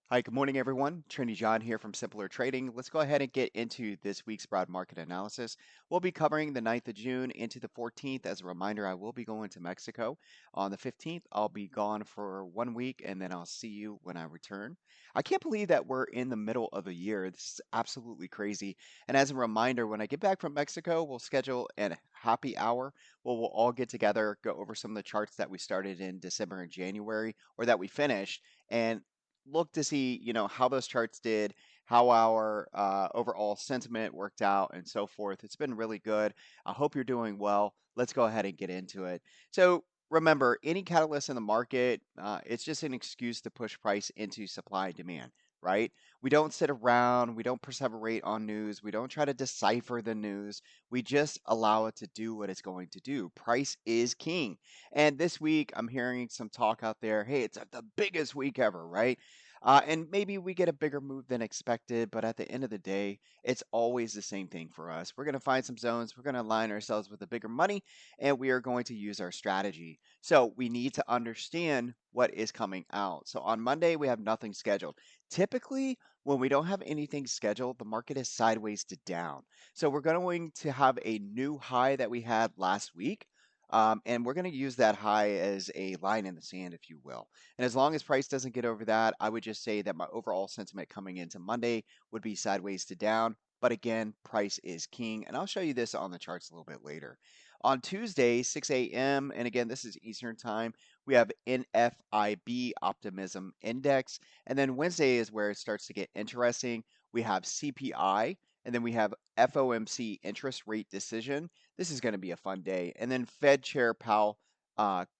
Hi, good morning, everyone. Trendy John here from Simpler Trading. Let's go ahead and get into this week's broad market analysis. We'll be covering the 9th of June into the 14th. As a reminder, I will be going to Mexico on the 15th. I'll be gone for 1 week and then I'll see you when I return. I can't believe that we're in the middle of the year. This is absolutely crazy. And as a reminder, when I get back from Mexico, we'll schedule a happy hour where we'll all get together, go over some of the charts that we started in December and January or that we finished. And look to see, how those charts did, how our overall sentiment worked out, and so forth. It's been really good. I hope you're doing well. Let's go ahead and get into it. So remember, any catalyst in the market, it's just an excuse to push price into supply and demand. Right? We don't sit around, we don't perseverate on news, we don't try to decipher the news. We just allow it to do what it's going to do. Price is king. And this week, I'm hearing some talk out there. Hey, it's the biggest week ever, right? And maybe we get a bigger move than expected, but at the end of the day, it's always the same thing for us. We're going to find some zones, we're going to align ourselves with the bigger money, and we are going to use our strategy. So we need to understand what is coming out. So on Monday, we have nothing scheduled. Typically, when we don't have anything scheduled, the market is sideways to down. So we're going to have a new high that we had last week. And we're going to use that high as a line in the sand, if you will. And as long as price doesn't get over that, I would just say that my overall sentiment coming into Monday would be sideways to down. But again, price is king. And I'll show you this on the charts a little bit later. On Tuesday, 6 a.m., and again, this is Eastern time, we have NFIB Optimism Index. And then Wednesday is where it starts to get interesting. We have CPI, and then we have FOMC interest rate decision. This is going to be a fun day. And then Fed Chair Powell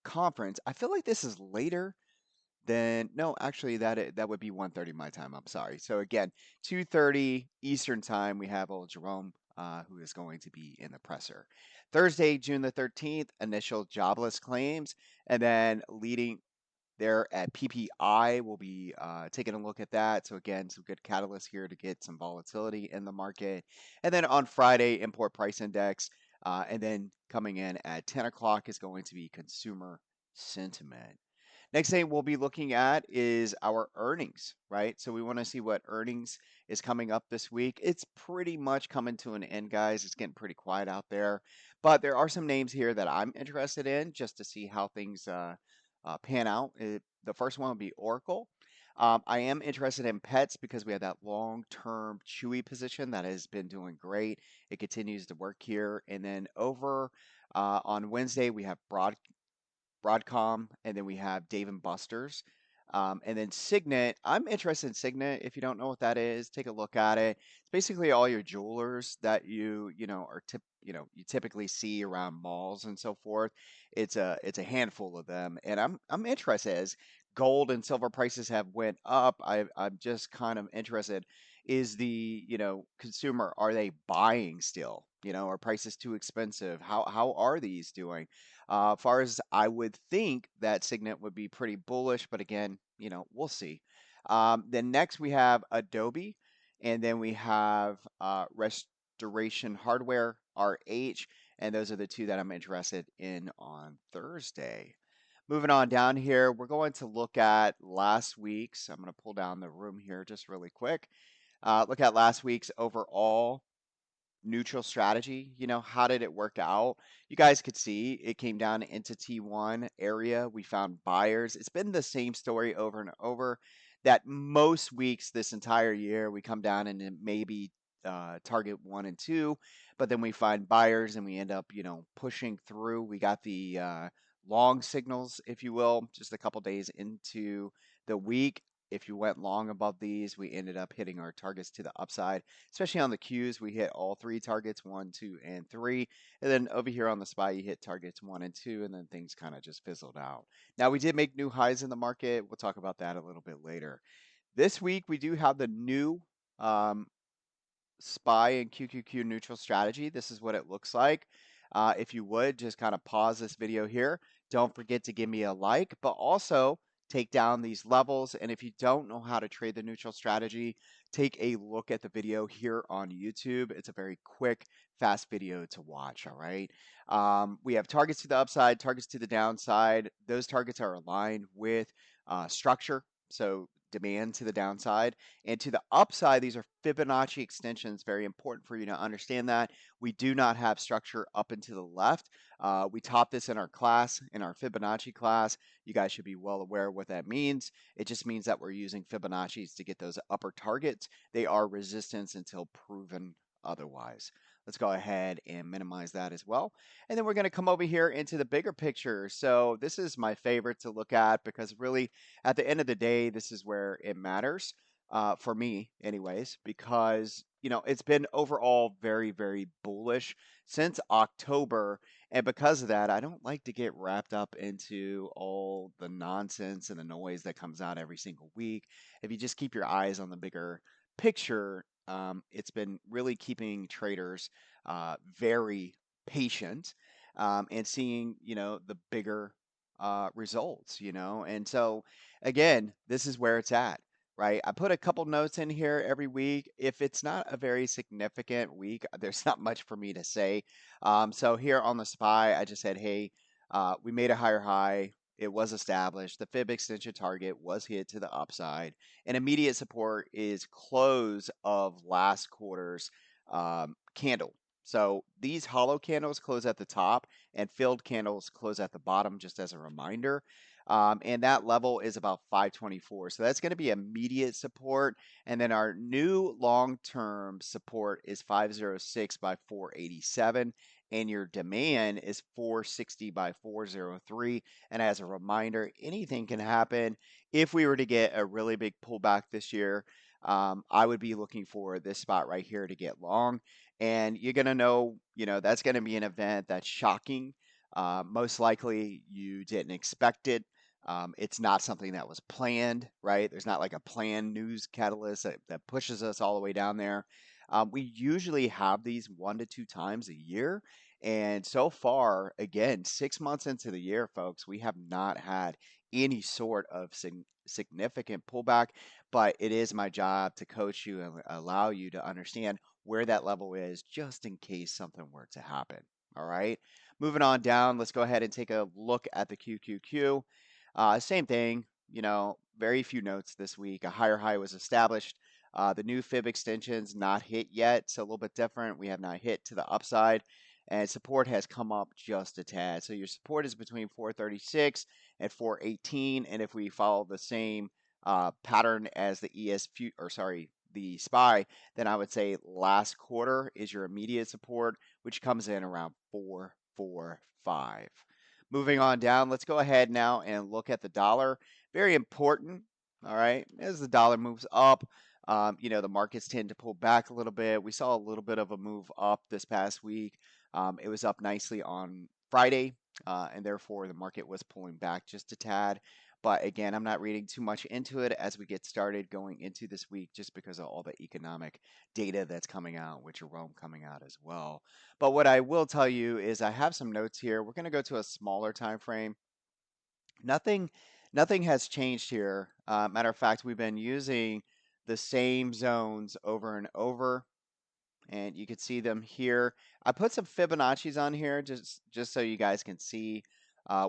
conference. I feel like this is later then no, actually that would be 1:30 my time. I'm sorry. So again, 2:30 Eastern time, we have old Jerome who is going to be in the presser. Thursday, June the 13th, initial jobless claims, and then leading there at PPI, we'll be taking a look at that. So again, some good catalysts here to get some volatility in the market. And then on Friday, import price index, and then coming in at 10 o'clock is going to be consumer sentiment. Next thing we'll be looking at is our earnings, right? So we want to see what earnings is coming up this week. It's pretty much coming to an end, guys. It's getting pretty quiet out there, but there are some names here that I'm interested in just to see how things pan out. The first one would be Oracle. I am interested in pets because we have that long-term Chewy position that has been doing great. It continues to work here, and then over on Wednesday we have Broadcom, and then we have Dave and Buster's. And then Signet, I'm interested in Signet. If you don't know what that is, take a look at it. It's basically all your jewelers that you typically see around malls and so forth. It's a handful of them, and I'm interested as gold and silver prices have went up. I'm just kind of interested. Is the consumer, are they buying still? Are prices too expensive? How are these doing? Far as I would think that Signet would be pretty bullish, but again, we'll see. Then next we have Adobe, and then we have Restoration Hardware, RH, and those are the two that I'm interested in on Thursday. Moving on down here, we're going to look at last week's. I'm going to pull down the room here just really quick. Look at last week's overall neutral strategy. How did it work out? You guys could see it came down into T1 area. We found buyers. It's been the same story over and over that most weeks this entire year we come down and maybe target 1 and 2, but then we find buyers and we end up, pushing through. We got the long signals, if you will, just a couple days into the week. If you went long above these, we ended up hitting our targets to the upside, especially on the Qs. We hit all three targets, 1, 2, and 3. And then over here on the SPY, you hit targets 1 and 2, and then things kind of just fizzled out. Now, we did make new highs in the market. We'll talk about that a little bit later. This week, we do have the new SPY and QQQ neutral strategy. This is what it looks like. If you would, just kind of pause this video here. Don't forget to give me a like, but also take down these levels. And if you don't know how to trade the neutral strategy, take a look at the video here on YouTube. It's a very quick, fast video to watch, all right? We have targets to the upside, targets to the downside. Those targets are aligned with structure. So demand to the downside. And to the upside, these are Fibonacci extensions. Very important for you to understand that. We do not have structure up and to the left. We taught this in our class, in our Fibonacci class. You guys should be well aware of what that means. It just means that we're using Fibonacci's to get those upper targets. They are resistance until proven otherwise. Let's go ahead and minimize that as well. And then we're going to come over here into the bigger picture. So this is my favorite to look at because really at the end of the day, this is where it matters for me anyways, because it's been overall very, very bullish since October. And because of that, I don't like to get wrapped up into all the nonsense and the noise that comes out every single week. If you just keep your eyes on the bigger picture, it's been really keeping traders very patient and seeing, the bigger results, And so, again, this is where it's at, right? I put a couple notes in here every week. If it's not a very significant week, there's not much for me to say. So here on the SPY, I just said, hey, we made a higher high. It was established. The fib extension target was hit to the upside. And immediate support is close of last quarter's candle. So these hollow candles close at the top and filled candles close at the bottom, just as a reminder. And that level is about 524. So that's going to be immediate support. And then our new long-term support is 506 by 487. And your demand is 460 by 403. And as a reminder, anything can happen. If we were to get a really big pullback this year, I would be looking for this spot right here to get long. And you're going to know, that's going to be an event that's shocking. Most likely you didn't expect it. It's not something that was planned, right? There's not like a planned news catalyst that pushes us all the way down there. We usually have these 1 to 2 times a year. And so far, again, 6 months into the year, folks, we have not had any sort of significant pullback. But it is my job to coach you and allow you to understand where that level is just in case something were to happen. All right. Moving on down, let's go ahead and take a look at the QQQ. Same thing, very few notes this week. A higher high was established. The new fib extension's not hit yet, so a little bit different. We have not hit to the upside, and support has come up just a tad. So your support is between 436 and 418, and if we follow the same pattern as the the SPY, then I would say last quarter is your immediate support, which comes in around 445. Moving on down, let's go ahead now and look at the dollar. Very important, all right, as the dollar moves up. The markets tend to pull back a little bit. We saw a little bit of a move up this past week. It was up nicely on Friday, and therefore the market was pulling back just a tad. But again, I'm not reading too much into it as we get started going into this week just because of all the economic data that's coming out, with Jerome coming out as well. But what I will tell you is I have some notes here. We're going to go to a smaller time frame. Nothing, nothing has changed here. Matter of fact, we've been using the same zones over and over, and you can see them here. I put some Fibonacci's on here just so you guys can see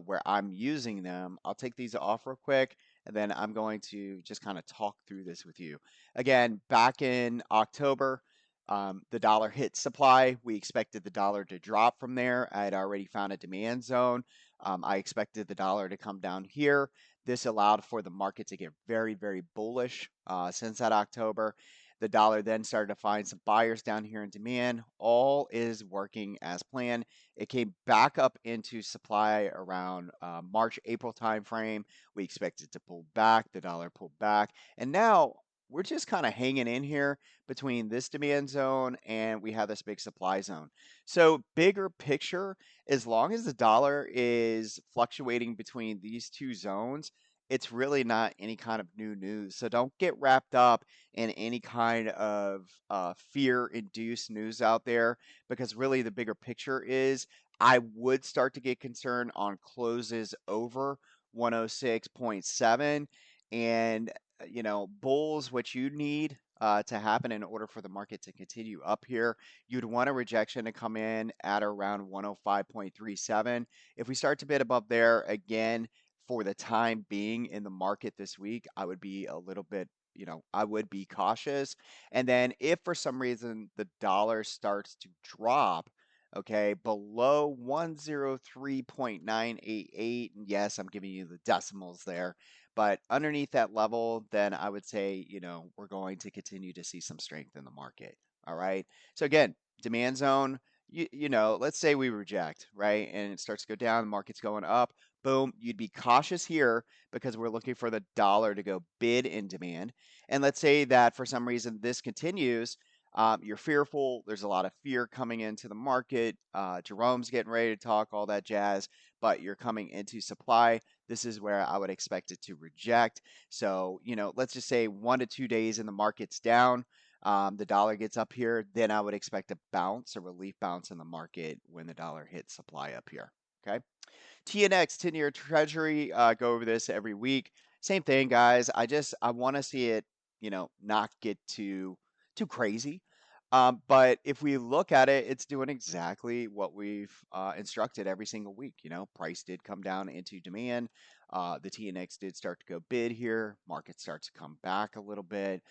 where I'm using them. I'll take these off real quick, and then I'm going to just kind of talk through this with you. Again, back in October, the dollar hit supply. We expected the dollar to drop from there. I had already found a demand zone. I expected the dollar to come down here. This allowed for the market to get very, very bullish since that October. The dollar then started to find some buyers down here in demand. All is working as planned. It came back up into supply around March, April timeframe. We expected to pull back. The dollar pulled back. And now we're just kind of hanging in here between this demand zone and we have this big supply zone. So, bigger picture, as long as the dollar is fluctuating between these two zones, it's really not any kind of new news. So don't get wrapped up in any kind of fear-induced news out there because really the bigger picture is I would start to get concerned on closes over 106.7 and bulls what you need to happen in order for the market to continue up here. You'd want a rejection to come in at around 105.37. If we start to bid above there again, for the time being in the market this week, I would be a little bit, I would be cautious. And then if for some reason the dollar starts to drop, okay, below 103.988, and yes, I'm giving you the decimals there, but underneath that level, then I would say, we're going to continue to see some strength in the market. All right. So again, demand zone, let's say we reject, right? And it starts to go down, the market's going up. Boom, you'd be cautious here because we're looking for the dollar to go bid in demand. And let's say that for some reason this continues, you're fearful. There's a lot of fear coming into the market. Jerome's getting ready to talk all that jazz, but you're coming into supply. This is where I would expect it to reject. So, let's just say 1 to 2 days in the market's down. The dollar gets up here, then I would expect a bounce, a relief bounce in the market when the dollar hits supply up here. Okay. TNX, 10-year Treasury, go over this every week. Same thing, guys. I want to see it, not get too crazy. But if we look at it, it's doing exactly what we've instructed every single week. Price did come down into demand. The TNX did start to go bid here. Market starts to come back a little bit.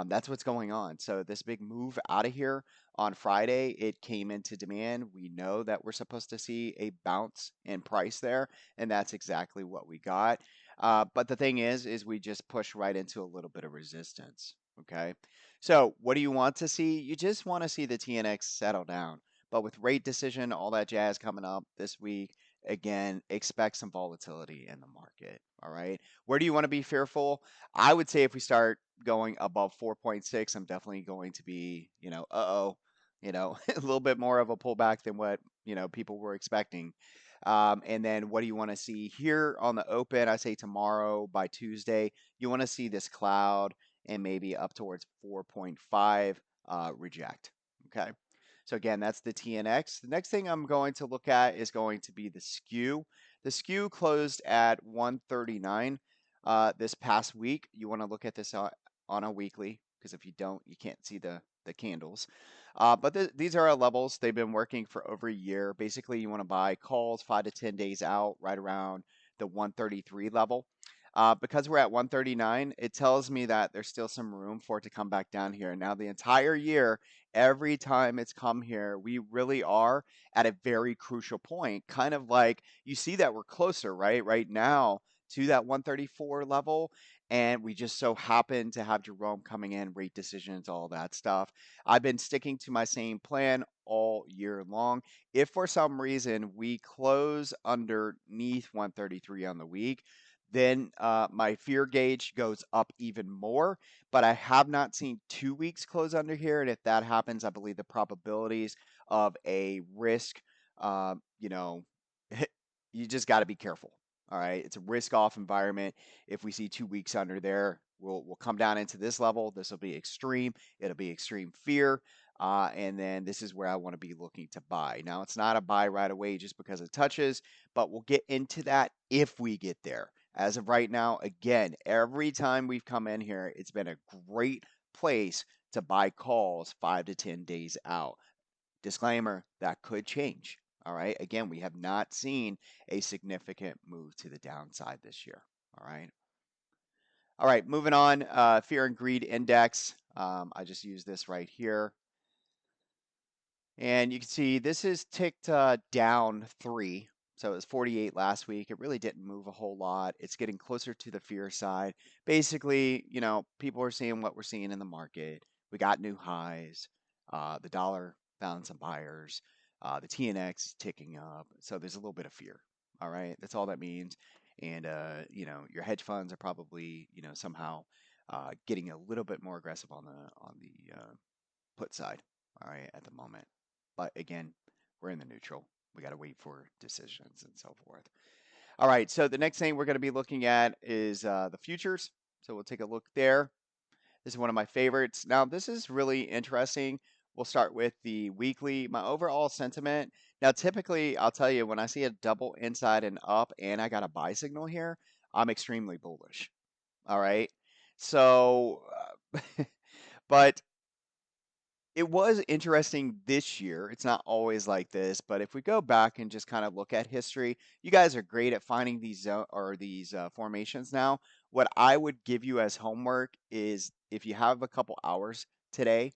That's what's going on. So this big move out of here on Friday, it came into demand. We know that we're supposed to see a bounce in price there, and that's exactly what we got. But the thing is we just push right into a little bit of resistance. Okay. So what do you want to see? You just want to see the TNX settle down. But with rate decision, all that jazz coming up this week, again, expect some volatility in the market. All right. Where do you want to be fearful? I would say if we start going above 4.6, I'm definitely going to be, a little bit more of a pullback than what, people were expecting. And then what do you want to see here on the open? I say tomorrow by Tuesday, you want to see this cloud and maybe up towards 4.5 reject. Okay. So again, that's the TNX. The next thing I'm going to look at is going to be the skew. The skew closed at 139 this past week. You want to look at this on a weekly because if you don't, you can't see the candles. But these are our levels. They've been working for over a year. Basically, you want to buy calls 5 to 10 days out, right around the 133 level. Because we're at 139, it tells me that there's still some room for it to come back down here. Now, the entire year, every time it's come here, we really are at a very crucial point. Kind of like you see that we're closer, right? Right now to that 134 level. And we just so happen to have Jerome coming in, rate decisions, all that stuff. I've been sticking to my same plan all year long. If for some reason we close underneath 133 on the week, then my fear gauge goes up even more. But I have not seen 2 weeks close under here. And if that happens, I believe the probabilities of a risk, you know, you just got to be careful. All right. It's a risk off environment. If we see 2 weeks under there, we'll come down into this level. This will be extreme. It'll be extreme fear. And then this is where I want to be looking to buy. Now, it's not a buy right away just because it touches, but we'll get into that if we get there. As of right now, again, every time we've come in here, it's been a great place to buy calls 5 to 10 days out. Disclaimer, that could change. All right. Again, we have not seen a significant move to the downside this year. All right. All right. Moving on. Fear and greed index. I just use this right here. And you can see this is ticked down 3. So it was 48 last week. It really didn't move a whole lot. It's getting closer to the fear side. Basically, people are seeing what we're seeing in the market. We got new highs. The dollar found some buyers. The TNX is ticking up. So there's a little bit of fear. All right. That's all that means. And, your hedge funds are probably, somehow getting a little bit more aggressive on the put side. All right. At the moment. But again, we're in the neutral. We got to wait for decisions and so forth. All right. So the next thing we're going to be looking at is the futures. So we'll take a look there. This is one of my favorites. Now, this is really interesting. We'll start with the weekly. My overall sentiment. Now, typically, I'll tell you, when I see a double inside and up and I got a buy signal here, I'm extremely bullish. All right. So, but It was interesting this year. It's not always like this, but if we go back and just kind of look at history, you guys are great at finding these these formations now. What I would give you as homework is if you have a couple hours today,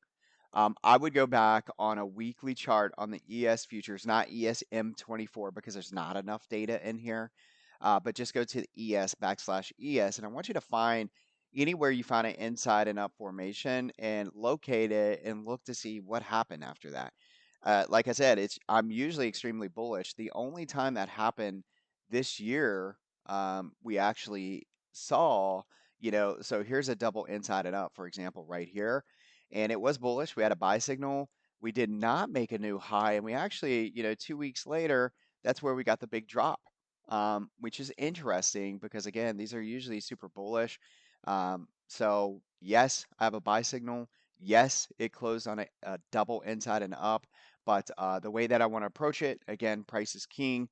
I would go back on a weekly chart on the ES futures, not ESM24 because there's not enough data in here, but just go to the ES /ES, and I want you to find anywhere you find an inside and up formation and locate it and look to see what happened after that. Like I said, I'm usually extremely bullish. The only time that happened this year, we actually saw, so here's a double inside and up, for example, right here, and it was bullish. We had a buy signal. We did not make a new high, and we actually, 2 weeks later, that's where we got the big drop, which is interesting because again, these are usually super bullish. So yes, I have a buy signal. Yes, it closed on a double inside and up, but the way that I want to approach it, again, price is king.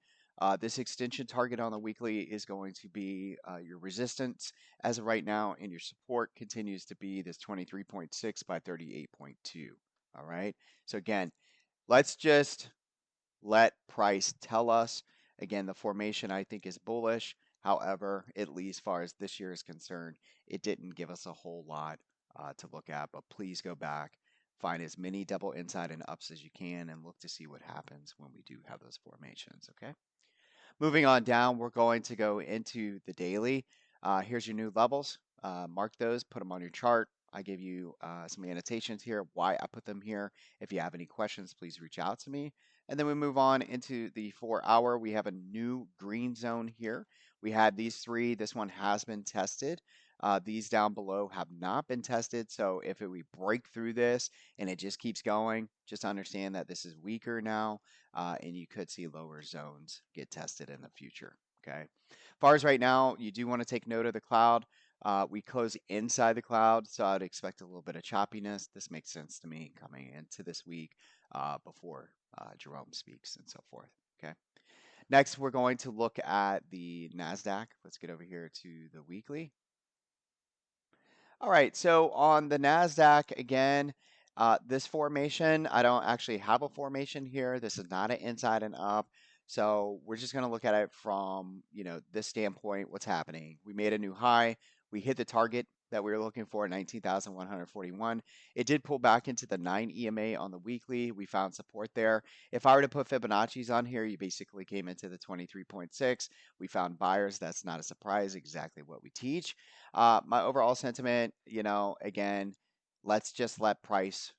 This extension target on the weekly is going to be your resistance as of right now, and your support continues to be this 23.6 by 38.2. All right. So again, let's just let price tell us. Again, the formation I think is bullish. However, at least as far as this year is concerned, it didn't give us a whole lot to look at. But please go back, find as many double inside and ups as you can, and look to see what happens when we do have those formations. Okay. Moving on down, we're going to go into the daily. Here's your new levels. Mark those, put them on your chart. I give you some annotations here, why I put them here. If you have any questions, please reach out to me. And then we move on into the 4 hour. We have a new green zone here. We had these three. This one has been tested. These down below have not been tested. So if we break through this and it just keeps going, just understand that this is weaker now, and you could see lower zones get tested in the future. Okay. As far as right now, you do want to take note of the cloud. We close inside the cloud, so I'd expect a little bit of choppiness. This makes sense to me coming into this week before Jerome speaks and so forth. Okay. Next, we're going to look at the NASDAQ. Let's get over here to the weekly. All right, so on the NASDAQ, again, this formation, I don't actually have a formation here. This is not an inside and up. So we're just going to look at it from, this standpoint, what's happening. We made a new high. We hit the target that we were looking for, 19,141. It did pull back into the 9 EMA on the weekly. We found support there. If I were to put Fibonacci's on here, you basically came into the 23.6. We found buyers. That's not a surprise, exactly what we teach. My overall sentiment, again, let's just let price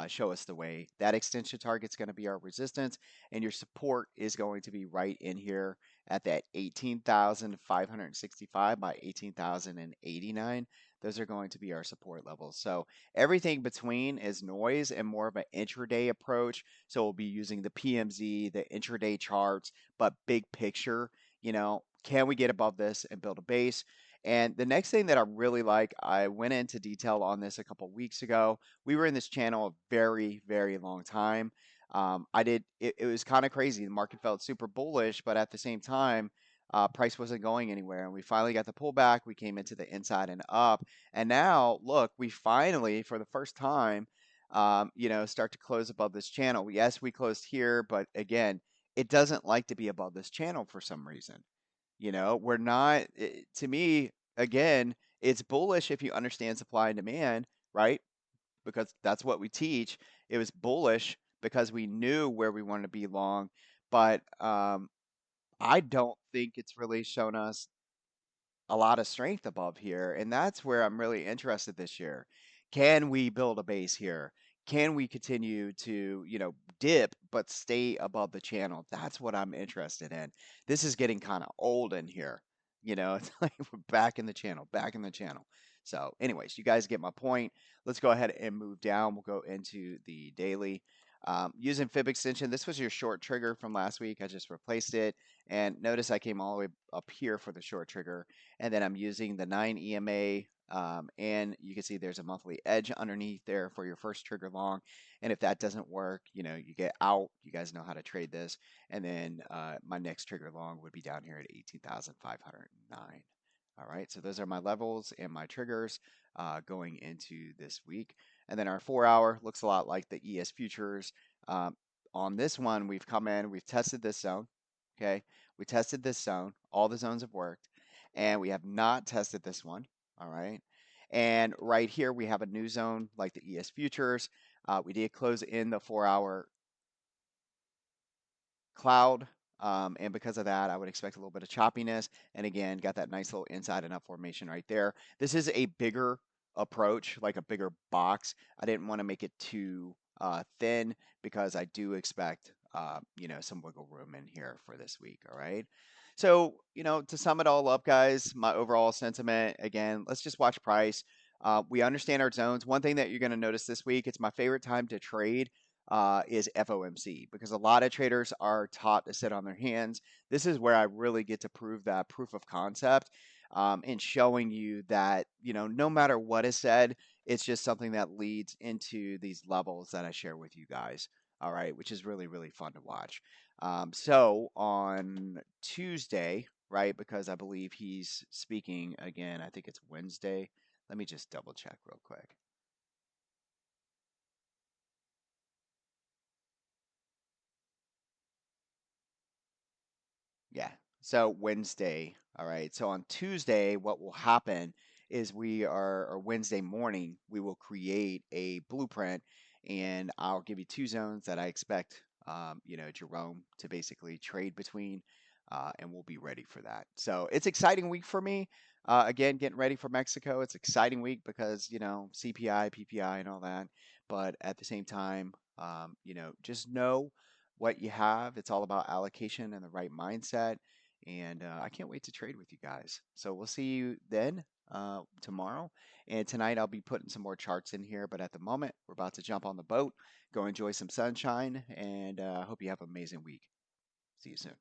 show us the way. That extension target's going to be our resistance, and your support is going to be right in here at that 18,565 by 18,089. Those are going to be our support levels. So everything between is noise and more of an intraday approach. So we'll be using the PMZ, the intraday charts, but big picture, can we get above this and build a base? And the next thing that I really like, I went into detail on this a couple weeks ago. We were in this channel a very, very long time. It was kind of crazy. The market felt super bullish, but at the same time, price wasn't going anywhere. And we finally got the pullback. We came into the inside and up. And now, look, we finally, for the first time, start to close above this channel. Yes, we closed here, but again, it doesn't like to be above this channel for some reason. We're not, to me, again, it's bullish if you understand supply and demand, right? Because that's what we teach. It was bullish because we knew where we wanted to be long, but I don't think it's really shown us a lot of strength above here, and that's where I'm really interested this year. Can we build a base here? Can we continue to, dip but stay above the channel? That's what I'm interested in. This is getting kind of old in here. It's like we're back in the channel, back in the channel. So, anyways, you guys get my point. Let's go ahead and move down. We'll go into the daily. Using fib extension, this was your short trigger from last week. I just replaced it. And notice I came all the way up here for the short trigger. And then I'm using the 9 EMA. And you can see there's a monthly edge underneath there for your first trigger long. And if that doesn't work, you get out. You guys know how to trade this. And then my next trigger long would be down here at 18,509. All right, so those are my levels and my triggers going into this week. And then our 4 hour looks a lot like the ES futures. Um, on this one, we've come in, we've tested this zone. Okay, we tested this zone. All the zones have worked, and we have not tested this one. All right. And right here, we have a new zone like the ES futures. We did close in the 4 hour cloud. And because of that, I would expect a little bit of choppiness. And again, got that nice little inside and up formation right there. This is a bigger approach, like a bigger box. I didn't want to make it too thin because I do expect, some wiggle room in here for this week. All right. So, to sum it all up, guys, my overall sentiment again, let's just watch price. We understand our zones. One thing that you're going to notice this week, it's my favorite time to trade is FOMC because a lot of traders are taught to sit on their hands. This is where I really get to prove that proof of concept and showing you that, no matter what is said, it's just something that leads into these levels that I share with you guys. All right, which is really, really fun to watch. So on Tuesday, right, because I believe he's speaking again, I think it's Wednesday. Let me just double check real quick. Yeah. So Wednesday. All right. So on Tuesday, what will happen is or Wednesday morning, we will create a blueprint and I'll give you two zones that I expect, Jerome to basically trade between, and we'll be ready for that. So it's exciting week for me. Again, getting ready for Mexico. It's exciting week because, CPI, PPI, and all that. But at the same time, just know what you have. It's all about allocation and the right mindset. And I can't wait to trade with you guys. So we'll see you then tomorrow. And tonight I'll be putting some more charts in here. But at the moment, we're about to jump on the boat, go enjoy some sunshine, and I hope you have an amazing week. See you soon.